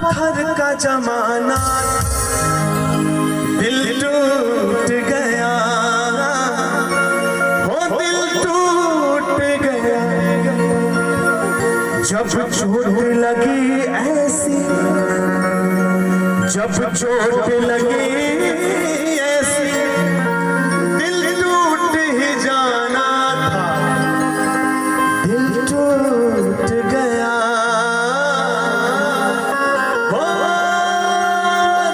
पत्थर का जमाना दिल टूट गया, हो दिल टूट गया। जब चोट लगी ऐसी, जब चोट लगी ऐसी, दिल टूट ही जाना था, दिल टूट गया, हो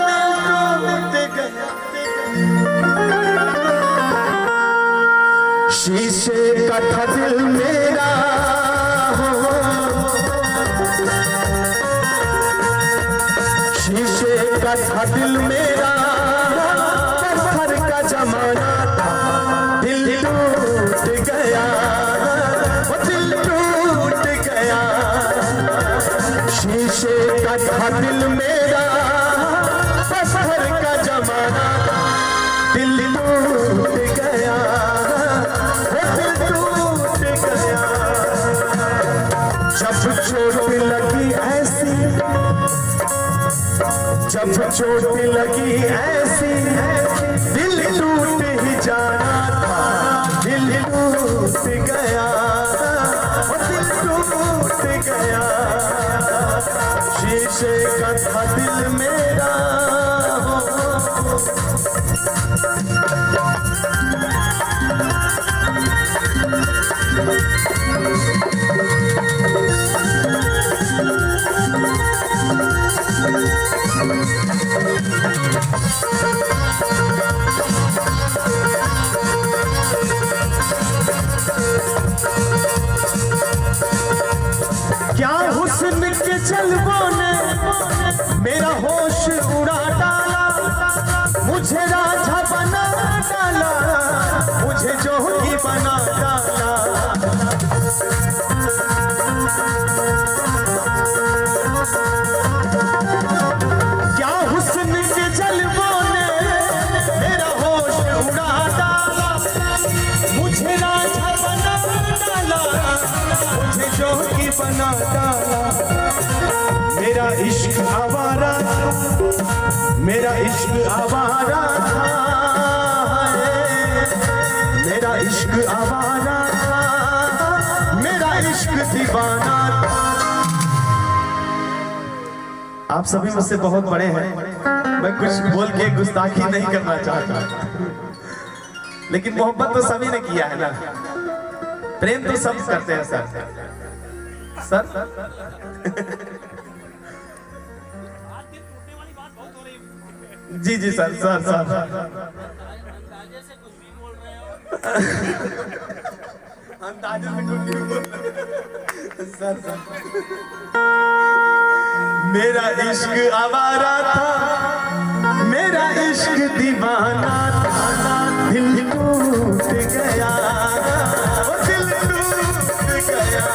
दिल टूट गया। शीशे का था दिल मेरा, शीशे का था दिल मेरा, पत्थर का जमाना था, दिल टूट गया, वो दिल टूट गया। शीशे का था दिल मेरा, पत्थर का जमाना था, दिल टूट गया, वो दिल टूट गया। जब चोट लगी ऐसी, जब चोट लगी ऐसी, दिल टूट ही जाना था, दिल टूट गया, दिल टूट गया। शीशे का था दिल मेरा, क्या हुस्न के जलवों ने मेरा होश उड़ा डाला, मुझे राजा बना डाला, मुझे जोगी बना डाला। क्या हुस्न के जलवों ने मेरा होश उड़ा डाला, मुझे राजा बना डाला, मुझे जोगी बना डाला। मेरा इश्क आवारा, मेरा इश्क आवारा था, मेरा इश्क आवारा था, मेरा इश्क दीवाना था। आप सभी मुझसे बहुत बड़े हैं, मैं कुछ बोल के गुस्ताखी नहीं करना चाहता, लेकिन मोहब्बत तो सभी ने किया है ना, प्रेम तो सब करते हैं सर। सर जी जी सर, सर सर अंदाजे से कुछ नहीं बोल रहे सर, सर। मेरा इश्क आवारा था, मेरा इश्क दीवाना था, दिल टूट गया, वो दिल टूट गया।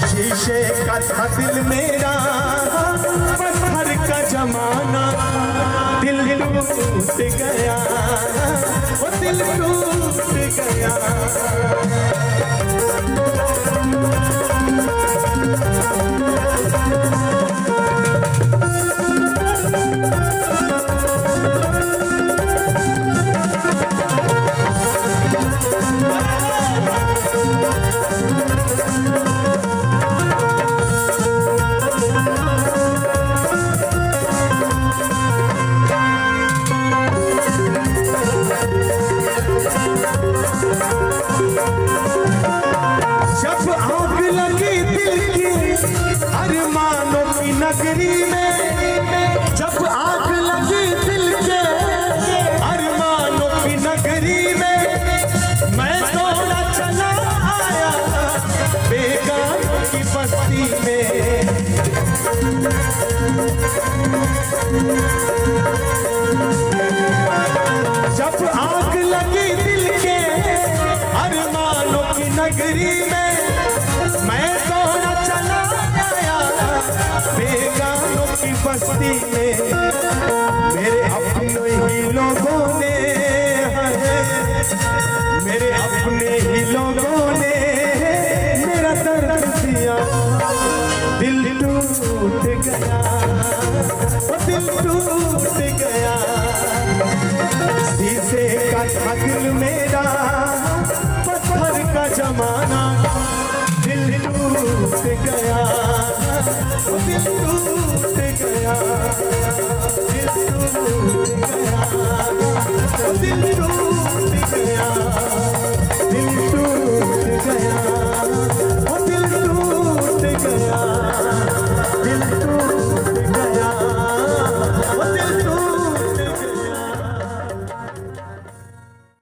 शीशे का था दिल मेरा, पत्थर का जमाना, दिल टूट गया, वो दिल टूट गया। जब आग लगी दिल की अरमानों की नगरी में, जब आग लगी दिल के अरमानों की नगरी में, मैं दौड़ा चला आया बेगानों की बस्ती में। जब आग लगी दिल के अरमानों की नगरी में, मैं दौड़ा चला आया बेगानों की बस्ती में। मेरे अपने ही लोगों ने, मेरे अपने ही लोगों ने मेरा दर्द दिया, दिल टूट गया। गया, वो दिल टूट गया। शीशे का अक्ल मेरा, पत्थर का जमाना, दिल टूट गया, वो दिल टूट गया, दिल टूट गया, वो दिल टूट गया, दिल टूट गया, वो दिल टूट गया।